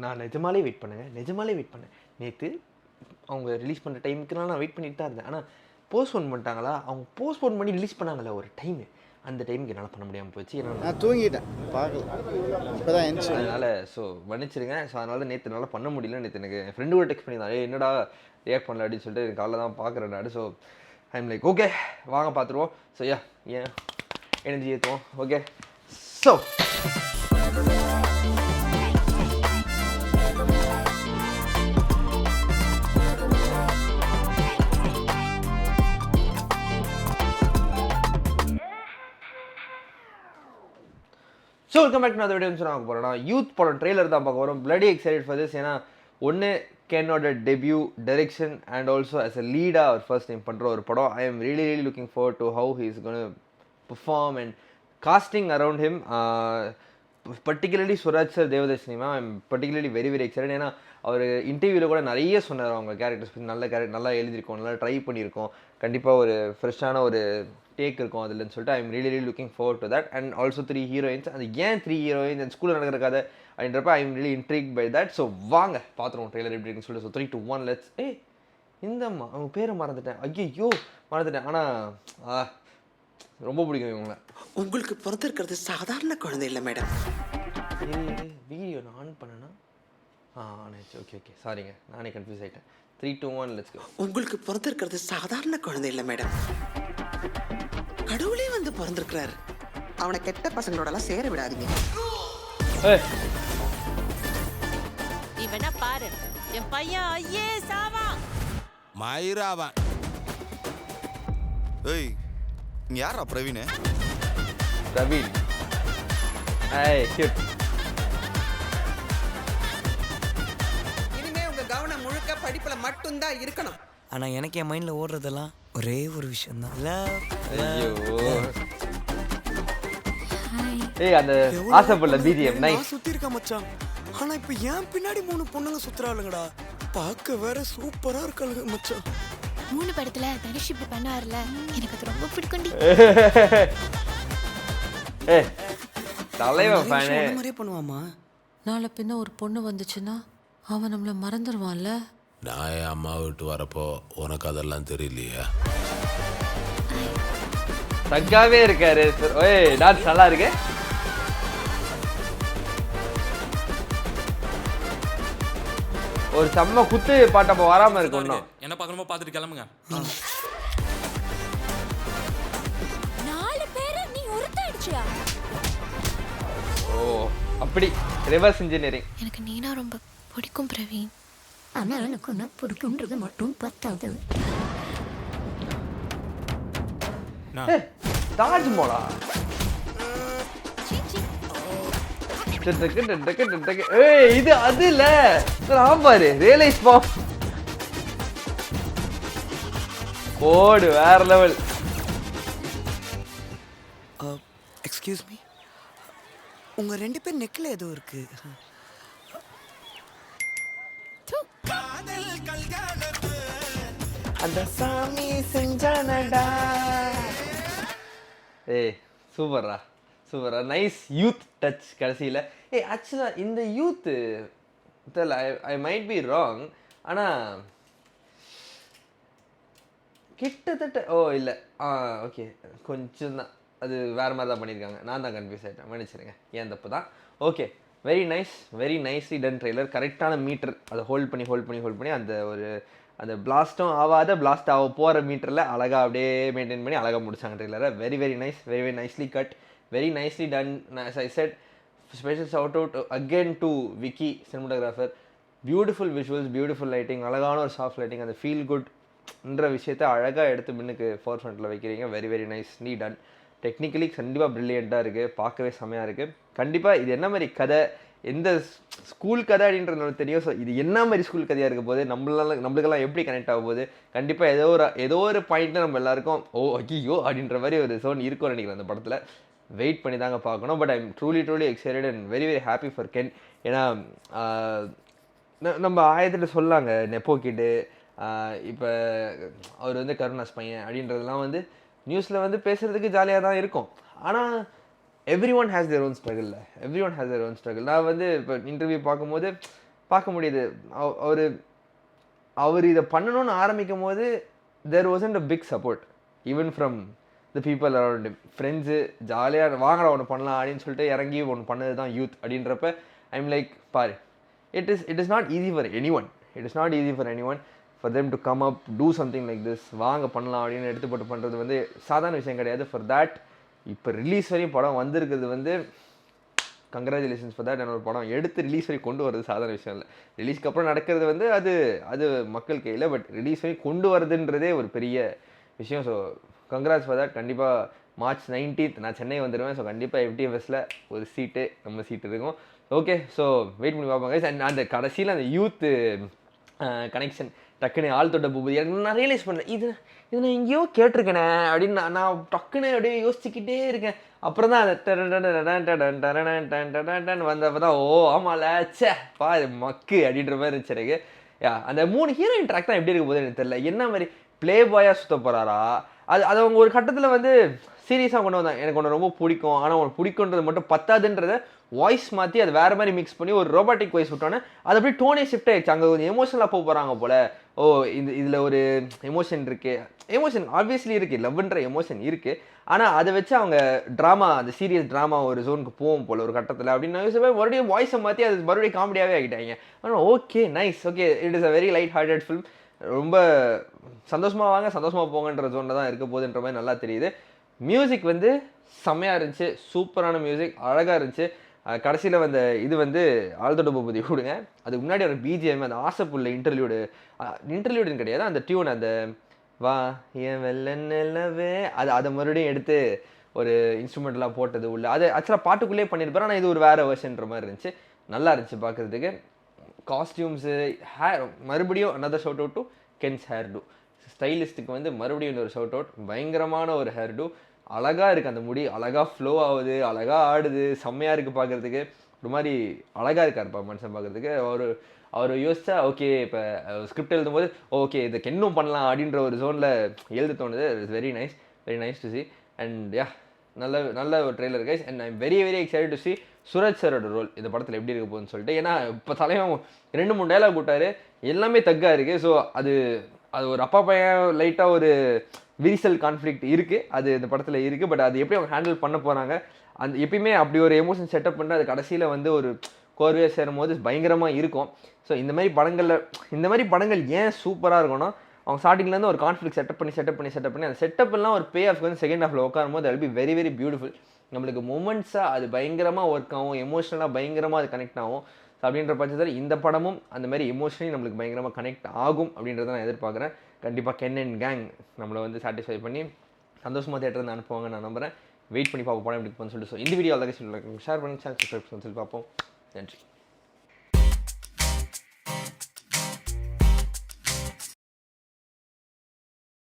நான் நிஜமாலே வெயிட் பண்ணேங்க. நிஜமாலே வெயிட் பண்ணேன். நேத்து அவங்க ரிலீஸ் பண்ணுற டைமுக்குலாம் நான் வெயிட் பண்ணிட்டு தான் இருந்தேன். ஆனால் போஸ்ட்போன் பண்ணிட்டாங்களா, அவங்க போஸ்ட்போன் பண்ணி ரிலீஸ் பண்ணாங்கல்ல ஒரு டைமு, அந்த டைமுக்கு என்னால் பண்ண முடியாமல் போச்சு. ஏன்னா நான் தூங்கிட்டேன், பார்க்கல. இப்போ தான் எந்திரிச்சு அதனால் மன்னிச்சிடுங்க. ஸோ அதனால தான் நேற்று என்னால் பண்ண முடியல. நேற்று எனக்கு என் ஃப்ரெண்டு கூட டெக்ஸ்ட் பண்ணியிருந்தான், ஏய் என்னடா ரியாக்ட் பண்ணல அப்படின்னு சொல்லிட்டு எனக்கு காலைல தான் பார்க்குறேன் நான். So I am like okay வாங்க பார்த்துருவோம். ஸோ ஏன் எனர்ஜி ஏற்றுவோம். Okay so welcome back to அந்த வீடியோன்னு சொல்ல பார்க்க போகிறோம். யூத் படம் ட்ரெய்லர் தான் பார்க்க போகிறோம். Bloody excited for this. ஏன்னா ஒன்று கென்னோட debut direction and also as a லீடாக அவர் ஃபர்ஸ்ட் டைம் பண்ணுற ஒரு படம். I am really looking forward to how he is gonna perform and casting around him. Particularly Suraj sir, தேவதர்ஷினிமா I am particularly very excited. ஏன்னா அவர் இன்டர்வியூவில் கூட நிறைய சொன்னார் அவங்க கேரக்டர்ஸ் பற்றி. நல்ல கேரக்டர், நல்லா எழுதியிருக்கோம், நல்லா ட்ரை பண்ணியிருக்கோம், கண்டிப்பாக ஒரு ஃப்ரெஷ்ஷான ஒரு டேக் இருக்கும் அதுலன்னு சொல்லிட்டு I am really looking forward to that. And also 3 heroines. அது ஏன் 3 ஹீரோயின்ஸ் அந்த ஸ்கூலில் நடக்கிற கதை அப்படின்றப்ப I am really intrigued by that. So வாங்க பார்த்துருவோம் ட்ரெய்லர் எப்படி இருக்குன்னு சொல்லிட்டு. So 3, 2, 1 let's. இந்தம்மா அவங்க பேரை மறந்துட்டேன், ஐயோ மறந்துட்டேன். ஆனால் ரொம்ப பிடிக்கும் இவங்கள. உங்களுக்கு பிறந்திருக்கிறது சாதாரண குழந்தை இல்லை மேடம். வீடியோ நான் ஆன் பண்ணேன்னா ஓகே சாரிங்க, நானே கன்ஃபியூஸ் ஆகிட்டேன். 3, 2, 1 லெட்ஸ் கோ. உங்களுக்கு பிறந்திருக்கிறது சாதாரண குழந்தை இல்லை மேடம், கடவுளே வந்து பிறந்திருக்கிறாரு. அவனை கெட்ட பசங்களோடலாம் சேர விடாதீங்க. இவனா பாரு, என் பையன் ஐயே சாவா மயிராவன். ஏய் இங்க யாரா பிரவீன்? பிரவீன் கியூட். இனிமே உங்க கவனம் முழுக்க படிப்புல மட்டும்தான் இருக்கணும். ஆனா எனக்கு என் மைண்ட்ல ஓடுறதெல்லாம் ஒரே ஒரு விஷயம் தான். அந்த ஆசைப்படல பிஜிஎம் நைஸ். சுத்தி இருக்க மச்சான். ஆனா இப்ப ஏன் பின்னாடி 3 பொண்ணுங்க சுத்துறாளுங்கடா. பார்க்க வேற சூப்பரா இருக்காளுங்க மச்சான். 3 படத்துல தனுஷ் இப்படி பண்ணுவார்ல, எனக்கு அது ரொம்ப பிடிக்கும்டி. தலைவன் ஃபேனே அந்த மாதிரியே பண்ணுவாமா? நாளை பின்ன ஒரு பொண்ணு வந்துச்சுன்னா அவன் நம்மள மறந்துடுவான்ல. நான் என் அம்மா விட்டு வரப்போ உனக்கு அதெல்லாம் தெரியலையா? தக்காவே இருக்காரு. டான்ஸ் நல்லா இருக்கு. ஒரு செம்ம குத்து பாட்டப்ப வராம இருக்கும். என்ன பார்க்கணுமோ பார்த்துட்டு கிளம்புங்க. 4 பேரை நீ உருத்தாயிடுச்சியா? அப்படி ரிவர்ஸ் இன்ஜினியரிங். எனக்கு நீனா ரொம்ப பிடிக்கும் பிரவீன். ஆனா எனக்கு நான் பிடிக்கும்ன்றது மட்டும் பத்தாது. தாஜ்மஹாலா? இது அது இல்ல பாரு, ரியலைஸ் போடு வேற லெவல். எக்ஸ்கியூஸ் மீ, உங்க 2 பேர் நெக்ல ஏதோ இருக்கு. அந்த சாமி செஞ்சானடா. சூப்பரா நைஸ் யூத் டச் கடைசியில். ஆக்சுவலாக இந்த யூத்து தெரியல, ஐ மைட் பி ராங், ஆனால் கிட்டத்தட்ட இல்லை ஓகே கொஞ்சம் தான் அது வேறு மாதிரி தான் பண்ணியிருக்காங்க. நான் தான் கன்ஃபியூஸ் ஆகிட்டேன், மன்னிச்சிருங்க, ஏன் தப்பு தான். Okay very nicely ton trailer. கரெக்டான மீட்டர் அதை ஹோல்ட் பண்ணி அந்த பிளாஸ்ட்டும் ஆகாத பிளாஸ்ட் ஆக போகிற மீட்டரில் அழகாக அப்படியே மெயின்டைன் பண்ணி அழகாக முடிச்சாங்க ட்ரெய்லரை. Very nice, very nicely cut, very nicely done. As I said, special shout out again to Vicky, cinematographer. Beautiful visuals, beautiful lighting, அழகான ஒரு சாஃப்ட் லைட்டிங். அந்த ஃபீல் குட்ன்ற விஷயத்தை அழகாக எடுத்து முன்னுக்கு ஃபோர் ஃப்ரண்ட்டில் வைக்கிறீங்க. Very nicely ton. டெக்னிக்கலி கண்டிப்பாக ப்ரில்லியண்ட்டாக இருக்குது, பார்க்கவே செம்மையாக இருக்குது. கண்டிப்பாக இது என்ன மாதிரி கதை, எந்த ஸ்கூல் கதை அப்படின்றது தெரியும். ஸோ இது என்ன மாதிரி ஸ்கூல் கதையாக இருக்க போது, நம்மளுக்கெல்லாம் எப்படி கனெக்ட் ஆக போகுது, கண்டிப்பாக ஏதோ ஒரு பாயிண்ட்டில் நம்ம எல்லாருக்கும் ஐயோ அப்படின்ற மாதிரி ஒரு சோன் இருக்கும்னு நினைக்கிறேன் அந்த படத்தில். வெயிட் பண்ணி தாங்க பார்க்கணும். But I am truly excited and very happy for Ken. ஏன்னா நம்ம ஆயத்தில் சொல்லாங்க நெப்போ கிட்டு, இப்போ அவர் வந்து கருணாஸ் பையன் அப்படின்றதெல்லாம் நியூஸில் பேசுகிறதுக்கு ஜாலியாக தான் இருக்கும். ஆனால் every one has their own struggle. Every one has their own struggle. நான் வந்து இப்போ இன்டர்வியூ பார்க்கும்போது பார்க்க முடியுது. அவர் இதை பண்ணணும்னு ஆரம்பிக்கும் போது there wasn't a big support even from the people around him. Friends ஜாலியாக வாங்கடா ஒன்று பண்ணலாம் அப்படின்னு சொல்லிட்டு இறங்கி ஒன்று பண்ணது தான் யூத் அப்படின்றப்ப ஐம் லைக் பாரு, it is not easy for any one. It is not easy for any one for them to come up do something like this. வாங்க பண்ணலாம் அப்படின்னு எடுத்து போட்டு பண்ணுறது வந்து சாதாரண விஷயம் கிடையாது. ஃபார் தேட் இப்போ ரிலீஸ் வரையும் படம் வந்திருக்கிறது வந்து கங்க்ராச்சுலேஷன்ஸ் ஃபார் தேட். ஒரு படம் எடுத்து ரிலீஸ் வரை கொண்டு வரது சாதாரண விஷயம் இல்லை. ரிலீஸ்க்கு அப்புறம் நடக்கிறது வந்து அது மக்கள் கையில். பட் ரிலீஸ் வரை கொண்டு வரதுன்றதே ஒரு பெரிய விஷயம். So congrats for that. கண்டிப்பாக March 19th நான் சென்னை வந்துடுவேன். ஸோ கண்டிப்பாக FTFSல ஒரு சீட்டு நம்ம சீட்டு இருக்கும். ஓகே, ஸோ வெயிட் பண்ணி பார்ப்பாங்க. அண்ட் அந்த கடைசியில் அந்த யூத்து கனெக்ஷன் டக்குன்னு ஆள் தொட்ட பூபதி எனக்கு நான் ரியலைஸ் பண்ணேன், இது நான் எங்கேயோ கேட்டிருக்கேனே அப்படின்னு நான் டக்குன்னு அப்படியே யோசிச்சுக்கிட்டே இருக்கேன். அப்புறம் தான் அது வந்தப்போ தான் ஓ ஆமாம்ல சே பா மக்கு அப்படின்ற மாதிரி இருந்துச்சு எனக்கு. அந்த 3 ஹீரோயின் ட்ராக் தான் எப்படி இருக்க போது எனக்கு தெரியல. என்ன மாதிரி ப்ளே பாயாக சுற்ற போகிறாரா, அது அவங்க ஒரு கட்டத்தில் வந்து சீரியஸாக கொண்டு வந்தாங்க. எனக்கு ஒன்று ரொம்ப பிடிக்கும், ஆனால் உனக்கு பிடிக்குன்றது மட்டும் பத்தாதுன்றதை வாய்ஸ் மாற்றி அது வேறு மாதிரி மிக்ஸ் பண்ணி ஒரு ரோபாட்டிக் வாய்ஸ் விட்டோன்னே அது அப்படியே டோனே ஷிஃப்ட் ஆகிடுச்சு. அங்கே கொஞ்சம் எமோஷனலாக போகிறாங்க போல். ஓ இதில் ஒரு எமோஷன் இருக்குது, எமோஷன் ஆப்வியஸ்லி இருக்குது, லவ்ன்ற எமோஷன் இருக்குது. ஆனால் அதை வச்சு அவங்க ட்ராமா, அந்த சீரியஸ் ட்ராமா ஒரு ஜோனுக்கு போகும் போல் ஒரு கட்டத்தில் அப்படின்னு யோசிச்சு மறுபடியும் வாய்ஸை மாற்றி அது மறுபடியும் காமெடியாகவே ஆகிட்டாங்க. ஆனால் okay nice, okay it is a very light hearted film. ரொம்ப சந்தோஷமாக வாங்க சந்தோஷமாக போங்கன்ற ஜோனில் தான் இருக்க போகுதுன்ற மாதிரி நல்லா தெரியுது. மியூசிக் வந்து செம்மையாக இருந்துச்சு, சூப்பரான மியூசிக், அழகாக இருந்துச்சு. கடைசியில் வந்த இது வந்து ஆழ்தொட பூபதி விடுங்க, அதுக்கு முன்னாடி ஒரு பிஜிஎம் அந்த ஆசைப்புள்ள இன்டர்வியூடுன்னு கிடையாது, அந்த டியூன் அந்த வா ஏன் வெள்ளவே அதை மறுபடியும் எடுத்து ஒரு இன்ஸ்ட்ருமெண்ட்லாம் போட்டது உள்ள அது ஆக்சுவலாக பாட்டுக்குள்ளேயே பண்ணியிருப்பாரு. ஆனால் இது ஒரு வேறு வெர்ஷன்ற மாதிரி இருந்துச்சு, நல்லா இருந்துச்சு பார்க்குறதுக்கு. காஸ்டியூம்ஸு ஹேர் மறுபடியும் another shout out to Ken's hair do. ஸ்டைலிஸ்ட்டுக்கு வந்து மறுபடியும் இன்னொரு ஷவுட் அவுட். பயங்கரமான ஒரு ஹேர் டூ, அழகாக இருக்குது. அந்த முடி அழகாக ஃப்ளோ ஆகுது, அழகாக ஆடுது, செம்மையாக இருக்குது பார்க்குறதுக்கு. ஒரு மாதிரி அழகாக இருக்காருப்பா மனுஷன் பார்க்குறதுக்கு. அவர் யோசிச்சா ஓகே இப்போ ஸ்கிரிப்ட் எழுதும்போது ஓகே இதுக்கு இன்னும் பண்ணலாம் அப்படின்ற ஒரு ஜோனில் எழுத தோணுது. It's very nice to see. And நல்ல ஒரு trailer guys. And I'm very excited to see Suraj சாரோட ரோல் இந்த படத்தில் எப்படி இருக்க போகுதுன்னு சொல்லிட்டு. ஏன்னா இப்போ தலைவன் 2-3 டைலாக் விட்டார், எல்லாமே தக்காக இருக்குது. ஸோ அது ஒரு அப்பா பையன் லைட்டாக ஒரு விரிசல் கான்ஃப்ளிக்ட் இருக்குது, அது இந்த படத்தில் இருக்குது. பட் அது எப்படி அவங்க ஹேண்டில் பண்ண போகிறாங்க, அந்த எப்பயுமே அப்படி ஒரு எமோஷன் செட்டப் பண்ணி அது கடைசியில் வந்து ஒரு கோர்வையாக சேரும் போது பயங்கரமாக இருக்கும். ஸோ இந்த மாதிரி படங்கள் ஏன் சூப்பராக இருக்கும்னா அவங்க ஸ்டார்டிங்லேருந்து ஒரு கான்ஃப்ளிக்ட் செட்டப் பண்ணி அந்த செட்டப்லாம் ஒரு பே ஆஃப் வந்து செகண்ட் ஹாஃபில் உட்காரும் போது அது பி வெரி பியூட்டிஃபுல். நம்மளுக்கு மொமெண்ட்ஸாக அது பயங்கரமாக ஒர்க் ஆகும், எமோஷனலாக பயங்கரமாக அது கனெக்ட் ஆகும். ஸோ அப்படின்ற பட்சத்தில் இந்த படமும் அந்த மாதிரி எமோஷனலி நம்மளுக்கு பயங்கரமாக கனெக்ட் ஆகும் அப்படின்றத நான் எதிர்பார்க்குறேன். கண்டிப்பாக கென் அண்ட் கேங் நம்மளை வந்து சாட்டிஸ்ஃபை பண்ணி சந்தோஷமாக தேட்டர் அனுப்புவாங்க நான் நம்புகிறேன். வெயிட் பண்ணி பார்ப்போம் படம் எப்படி இருக்குன்னு சொல்லிட்டு. ஸோ இந்த வீடியோ அழகாக ஷேர் பண்ணி சப்ஸ்கிரைப் சொல்லி பார்ப்போம். நன்றி.